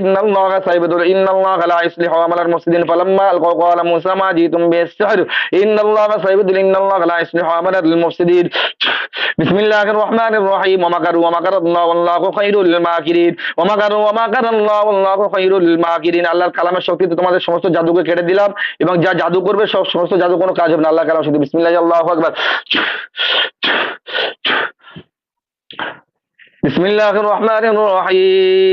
ইন্নাল্লাহা লা ইসলিহু আমালাল মুফসিদিন ফালাম্মা আলকাউ ক্বালা মূসা মা জিতুম বিস-সিহর ইন্নাল্লাহা সাইয়্যিদুল ইন্নাল্লাহা লা ইসলিহু আমালাল মুফসিদিন বিসমিল্লাহির রহমানির রহিম ওয়া মাকারাল্লাহু ওয়াল্লাহু খায়রুল মাকিরিন ওয়া মাকারাল্লাহু ওয়াল্লাহু খায়রুল মাকিরিন। আল্লাহর কালামের শক্তিতে তোমাদের সমস্ত জাদুকে কেটে দিলাম এবং যা জাদু করবে সব সমস্ত জাদু কোনো কাজ হবে না। আল্লাহর কালামের শক্তি। বিসমিল্লাহি আল্লাহু আকবার। বিসমিল্লাহির রহমানির রহিম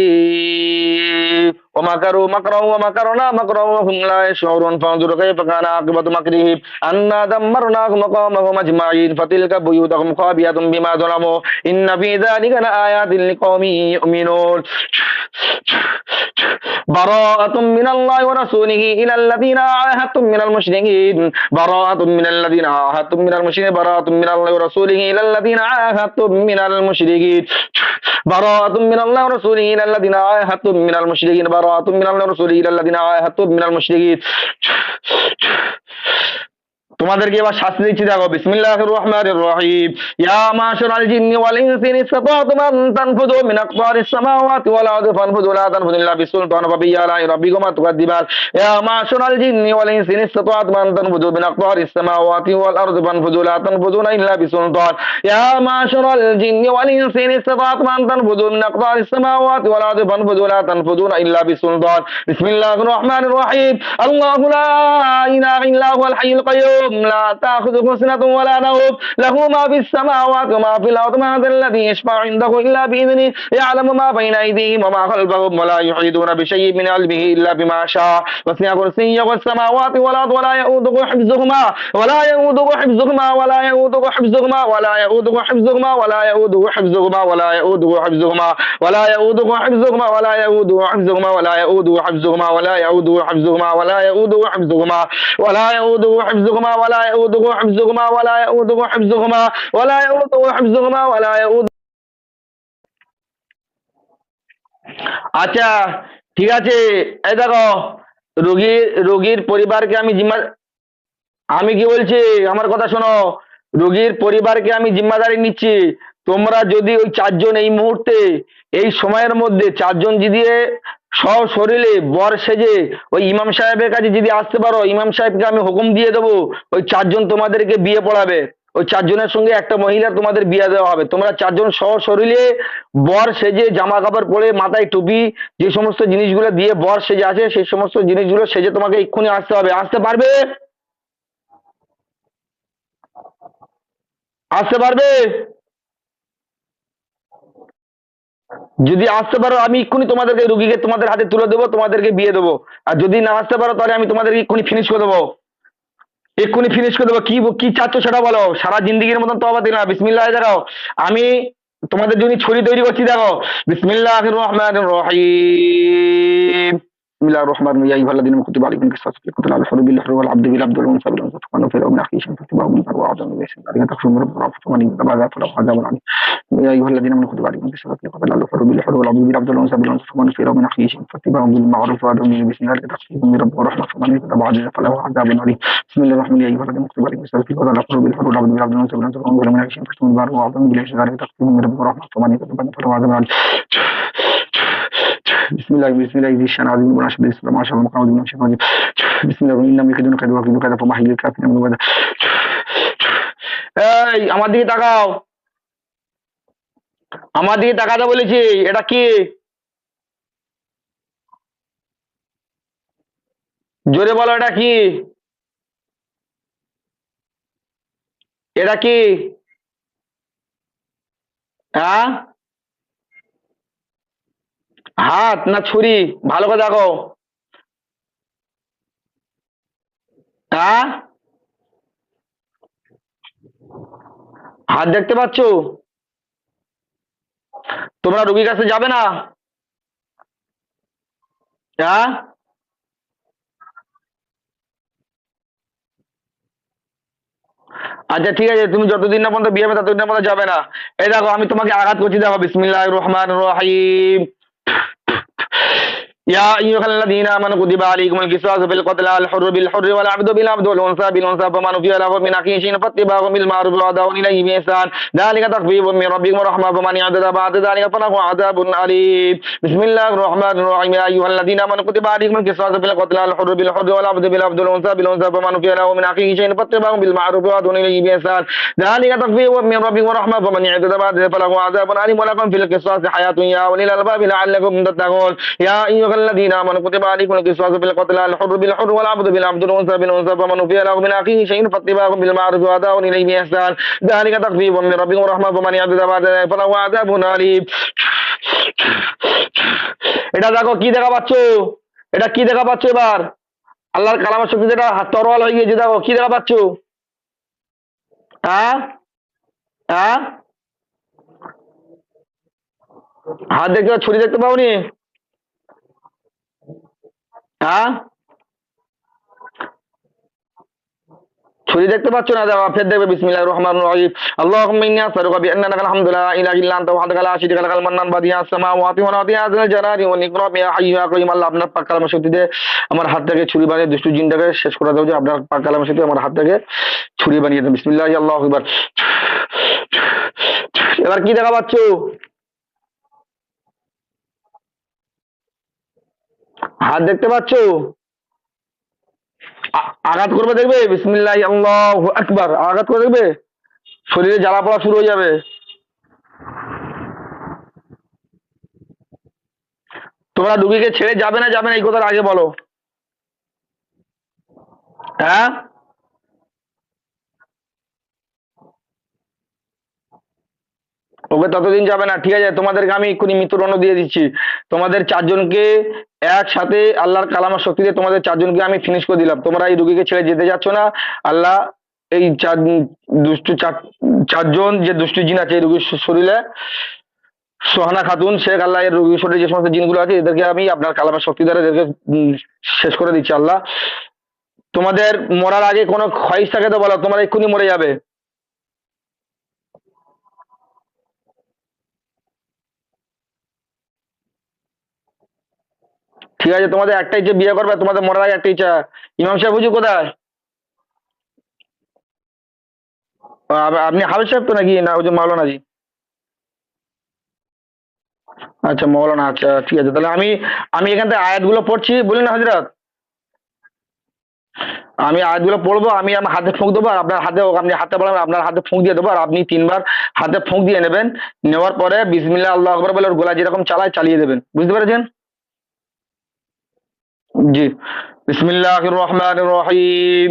ومكروا مكرا ومكرنا مكرا وهم لا يشعرون فانظر كيف كان عاقبة مكرهم أنا دمرناهم وقومهم أجمعين فتلك بيوتهم خاوية بما ظلموا إن في ذلك لآيات لقوم يؤمنون براءة من الله ورسوله إلى الذين عاهدتم من المشركين براءة من الذين عاهدتم من المشركين براءة من الله ورسوله إلى الذين عاهدتم من المشركين براءة من الله ورسوله إلى الذين عاهدتم من المشركين براءة من الله ورسوله إلى الذين عاهدتم من المشركين। তোমাদেরকে এবার শাস্তি দিচ্ছি, দেখো। বিসমিল্লাহির রহমানির রহিম ইয়া মাশারাল জিন্নি ওয়াল ইনসি ইন ইসতাতাতুম আন তানফুযু মিন আকতারিস সামাওয়াতি ওয়াল আরদি ফানফুযু লা তানফুযুনা ইল্লা বিসুলতান ফাবিয়া আলাই রাব্বিকুমা তুকাদ্দিবান ইয়া মাশারাল জিন্নি ওয়াল ইনসি ইন ইসতাতাতুম আন তানফুযু মিন আকতারিস সামাওয়াতি ওয়াল আরদি ফানফুযু লা তানফুযুনা ইল্লা বিসুলতান ইয়া মাশারাল জিন্নি ওয়াল ইনসি ইন ইসতাতাতুম আন তানফুযু মিন আকতারিস সামাওয়াতি ওয়াল আরদি ফানফুযু লা তানফুযুনা ইল্লা বিসুলতান। বিসমিল্লাহির রহমানির রহিম আল্লাহু লা ইলাহা ইল্লা হুয়াল হাইয়ুল কাইয়্যুম لا تأخذه سنة ولا نوم له ما في السماوات وما في الأرض من ذا الذي يشفع عنده إلا بإذنه يعلم ما بين أيديهم وما خلفهم ولا يحيطون بشيء من علمه إلا بما شاء وسع كرسيه السماوات والأرض ولا يؤوده حفظهما ولا يؤوده حفظهما ولا يؤوده حفظهما ولا يؤوده حفظهما ولا يؤوده حفظهما ولا يؤوده حفظهما ولا يؤوده حفظهما ولا يؤوده حفظهما ولا يؤوده حفظهما ولا يؤوده حفظهما ولا يؤوده حفظهما ولا يؤوده حفظهما ولا يؤوده حفظهما ولا يؤوده حفظهما ولا يؤوده حفظهما ولا يؤوده। আচ্ছা ঠিক আছে, এই দেখো, রোগীর পরিবারকে আমি কি বলছি, আমার কথা শোনো। রোগীর পরিবারকে আমি জিম্মাদারি নিচ্ছি। তোমরা যদি ওই চারজন এই মুহূর্তে এই সময়ের মধ্যে চারজন যদি শরীরে বর সেজে ওই ইমাম সাহেবের কাছে যদি আসতে পারো, ইমাম সাহেবকে আমি হুকুম দিয়ে দেবো ওই চারজন তোমাদেরকে বিয়ে পড়াবে। ওই চারজনের সঙ্গে একটা মহিলা তোমাদের বিয়ে দেওয়া হবে। তোমরা চারজন শরীরে বর সেজে জামা কাপড় পরে মাথায় টুপি যে সমস্ত জিনিসগুলো দিয়ে বর সেজে আছে সেই সমস্ত জিনিসগুলো সেজে তোমাকে এক্ষুনি আসতে হবে। আসতে পারবে? আসতে পারবে? যদি আসতে পারো আমি এক্ষুনি তোমাদেরকে রুগীকে তোমাদের হাতে তুলে দেবো, তোমাদেরকে বিয়ে দেবো। আর যদি না আসতে পারো তাহলে আমি তোমাদেরকে এক্ষুনি ফিনিশ করে দেবো, এক্ষুনি ফিনিশ করে দেবো। কি চাচ্ছ সেটা বলো। সারা জিন্দিগির মতন তওবা দিলাম। বিসমিল্লাহ দেখাও, আমি তোমাদের জন্য ছড়ি তৈরি করছি, দেখো। বিসমিল্লাহির রহমানির রহিম بسم الله الرحمن الرحيم يا ايها الذين كتب عليكم القصاص في القتل الحر بالحر والعبد بالعبد والانثى بالانثى فكانوا في من اخيه شيئا فاتباع بالبر واعظم باسم ذلك تخشون رب رأفة ومن يتبع ذات فله عذاب عليم يا ايها الذين كتب عليكم القصاص في القتل الحر بالحر والعبد بالعبد والانثى بالانثى فكانوا في من اخيه شيئا فاتباع بالمعروف واعظم باسم ذلك تخشون من رب ورحمة ومن يتبع ذات فله عذاب عليم بسم الله الرحمن الرحيم يا ايها الذين كتب عليكم القصاص في القتل الحر بالحر والعبد بالعبد والانثى بالانثى فكانوا في من اخيه شيئا فاتباع بالمعروف واعظم باسم ذلك تخشون من رب ورحمة ومن يتبع ذات فله عذاب عليم بسم الله ذي الشان عظيم ونشهد الاسلام ما شاء الله مقام من الشيطان بسم الله انهم يكيدون كيدا وكيد كيدا فمهل الكافرين من ودا। এই আমার দিকে তাকাও, আমার দিকে তাকাতে বলেছি। এটা কি? জোরে বলো, এটা কি? এটা কি? হ্যাঁ, হাত না ছুরি? ভালো করে দেখো। হ্যাঁ, হাত দেখতে পাচ্ছ? তোমরা রোগীর কাছে যাবে না? হ্যাঁ, আচ্ছা ঠিক আছে, তুমি যতদিন না পর্যন্ত বিয়ে হবে ততদিন না পর্যন্ত যাবে না। এই দেখো আমি তোমাকে আঘাত করছি, দেখো। বিসমিল্লাহির রহমানির রহিম يا أيها الذين آمنوا كتب عليكم القصاص في القتلى الحر بالحر والعبد بالعبد والأنثى بالأنثى فمن عفي له من أخيه شيء فاتباع بالمعروف وأداء إليه بإحسان ذلك تخفيف من ربكم ورحمة فمن اعتدى بعد ذلك فله عذاب أليم بسم الله الرحمن الرحيم يا أيها الذين آمنوا كتب عليكم القصاص في القتلى الحر بالحر والعبد بالعبد والأنثى بالأنثى فمن عفي له من أخيه شيء فاتباع بالمعروف وأداء إليه بإحسان ذلك تخفيف من ربكم ورحمة فمن اعتدى بعد ذلك فله عذاب أليم ولكم في القصاص حياة يا أولي الألباب لعلكم تتقون يا أيها الذين آمنوا كتب عليكم القصاص في القتلى الحر بالحر والعبد بالعبد والأنثى بالأنثى فمن عفي له من أخيه شيء فاتباع بالمعروف وأداء إليه بإحسان ذلك تخفيف من ربكم ورحمة فمن اعتدى بعد ذلك فله عذاب أليم এটা দেখো কি দেখা পাচ্ছ, এটা কি দেখা পাচ্ছ এবার আল্লাহর কালামের শক্তি যেটা হাত তরোয়াল হয়ে গিয়েছে, দেখো কি দেখা পাচ্ছ? হ্যাঁ হ্যাঁ, হাত দেখতে ছুরি দেখতে পাওনি? হ্যাঁ, ছুরি দেখতে পাচ্ছ না? দেখো ফের দেখবে বিসমিল্লাহির রহমানির রহিম আল্লাহুম্মা ইন্নী আসআলুকা বিআন্না লাকাল হামদু লা ইলাহা ইল্লা আনতা ওয়াহদাকা লা শারীকা লাকাল মান্নান বাদিয়াস সামাওয়াতি ওয়াল আরদি আযিল জালালি ওয়াল ইকরাম ইয়া হাইয়্যু ইয়া কাইয়্যুম। আল্লাহ আপনার পাক কালামের শক্তিতে আমার হাতটাকে ছুরি বানিয়ে দুষ্টু জিনটাকে শেষ করে দাও, যে আপনার পাক কালামের শক্তিতে আমার হাতটাকে ছুরি বানিয়ে দাও। বিসমিল্লাহি আল্লাহু আকবার। এবার কি দেখা পাচ্ছ? হাত দেখতে পাচ্ছ? আঘাত করবে দেখবে, বিসমিল্লাহি আল্লাহু আকবার, আঘাত করে দেখবে শরীরে জ্বালা পড়া শুরু হয়ে যাবে। তোমরা রুগীকে ছেড়ে যাবে না যাবে না এই কথার আগে বলো। হ্যাঁ, ওকে ততদিন যাবে না, ঠিক আছে? তোমাদেরকে আমি এক্ষুনি মৃত্যুদণ্ড দিয়ে দিচ্ছি। তোমাদের চারজনকে একসাথে আল্লাহর কালামার শক্তিতে তোমাদের চারজনকে আমি ফিনিশ করে দিলাম। তোমরা এই রুগীকে ছেড়ে যেতে যাচ্ছ না। আল্লাহ এই দুষ্টু চারজন যে দুষ্টু জিন আছে এই রুগীর শরীরে, সোহানা খাতুন, শেখ, আল্লাহ এর রুগীর শরীরে যে সমস্ত জিনগুলো আছে এদেরকে আমি আপনার কালামার শক্তি দ্বারা এদেরকে শেষ করে দিচ্ছি। আল্লাহ তোমাদের মরার আগে কোনো খয়েস থাকে তো বলো, তোমরা এক্ষুনি মরে যাবে। ঠিক আছে, তোমাদের একটাই যে বিয়ে করবে, তোমাদের মরার আগে একটা ইচ্ছা। ইমাম সাহেব হুজুর কোথায়? আপনি হাফেজ সাহেব তো নাকি, না হুজুর মাওলানা জি? আচ্ছা মৌলানা, আচ্ছা ঠিক আছে। তাহলে আমি আমি এখান থেকে আয়াতগুলো পড়ছি, বলি না হজরত? আমি আয়াতগুলো পড়বো, আমি আমার হাতে ফুঁক দেবো, আর আপনার হাতে, আপনি হাতে বলেন, আপনার হাতে ফুঁক দিয়ে দেবো, আর আপনি তিনবার হাতে ফুঁক দিয়ে নেবেন। নেওয়ার পরে বিসমিল্লাহ আল্লাহু আকবার বলে ওর গোলা যেরকম চালায় চালিয়ে দেবেন। বুঝতে পেরেছেন? জি। বিসমিল্লাহির রহমানির রহিম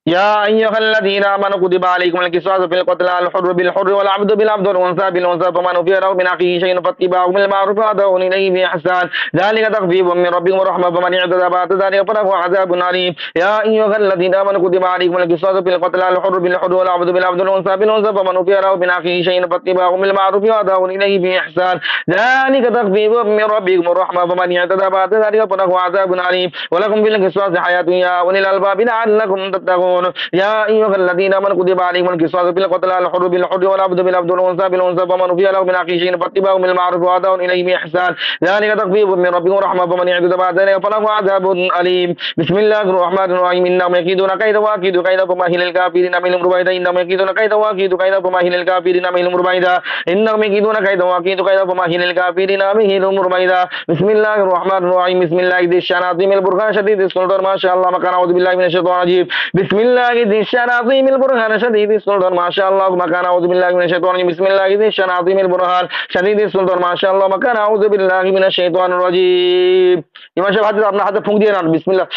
يا أيها الذين آمنوا كتب عليكم القصاص في القتلى الحر بالحر والعبد بالعبد والأنثى بالأنثى فمن عفي له من أخيه شيء فاتباع بالمعروف وأداء إليه بإحسان ذلك تخفيف من ربكم ورحمة فمن اعتدى بعد ذلك فله عذاب أليم يا أيها الذين آمنوا كتب عليكم القصاص في القتلى الحر بالحر والعبد بالعبد والأنثى بالأنثى فمن عفي له من أخيه شيء فاتباع بالمعروف وأداء إليه بإحسان ذلك تخفيف من ربكم ورحمة فمن اعتدى بعد ذلك فله عذاب أليم ولكم في القصاص حياة يا أولي الألباب لعلكم تتقون يا أيها الذين آمنوا كتب عليكم القصاص في القتلى الحر بالحر والعبد بالعبد والأنثى بالأنثى فمن عفي له من أخيه شيء فاتباع بالمعروف وأداء إليه بإحسان ذلك تخفيف من ربكم ورحمة فمن اعتدى بعد ذلك فله عذاب أليم بسم الله الرحمن الرحيم إنهم يكيدون كيدا وأكيد كيدا فمهل الكافرين أمهلهم رويدا إنهم يكيدون كيدا وأكيد كيدا فمهل الكافرين أمهلهم رويدا إنهم يكيدون كيدا وأكيد كيدا فمهل الكافرين أمهلهم رويدا بسم الله الرحمن الرحيم بسم الله ذي الشان عظيم البرهان شديد السلطان ما شاء الله مكان أعوذ بالله من الشيطان الرجيم بسم الله ذي الشان عظيم البرهان شديد السلطان ما شاء الله مكان أعوذ بالله من الشيطان الرجيم بسم الله ذي الشان عظيم البرهان شديد السلطان ما شاء الله مكان أعوذ بالله من الشيطان الرجيم ইমাম সাহেব হাতে, আপনার হাতে ফুঁক দিয়ে নেন। বিসমিল্লাহ,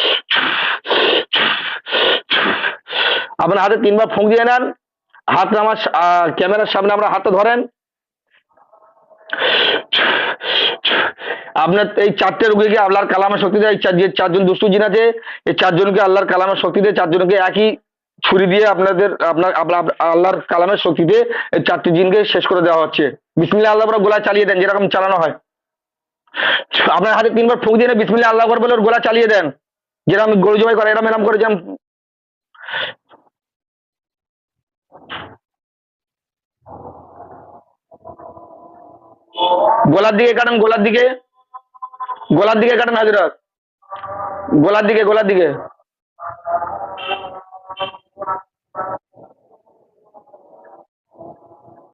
আপনার হাতে তিনবার ফুঁক দিয়ে নেন। হাতটা আমার ক্যামেরার সামনে আমরা হাতটা ধরেন। আপনার এই চারটে রোগীকে আল্লাহর কালামের শক্তিতে, যে চারজন দুষ্টু জিন আছে এই চারজনকে আল্লাহর কালামের শক্তিতে চারজনকে একই ছুরি দিয়ে আপনাদের আল্লাহর কালামের শক্তিতে এই চারটি জিনকে শেষ করে দেওয়া হচ্ছে। বিসমিল্লাহ আল্লাহ করে গোলা চালিয়ে দেন, যেরকম চালানো হয়। আপনার হাতে তিনবার ফুঁক দিয়ে বিসমিল্লাহ আল্লাহ করে বলে ওর গোলা চালিয়ে দেন, যেরকম গরু জবাই করে এরম এরম করে, যেমন গোলার দিকে কাটেন, গোলার দিকে। গোলার দিকে কাটেন হযরত, গোলার দিকে, গোলার দিকে।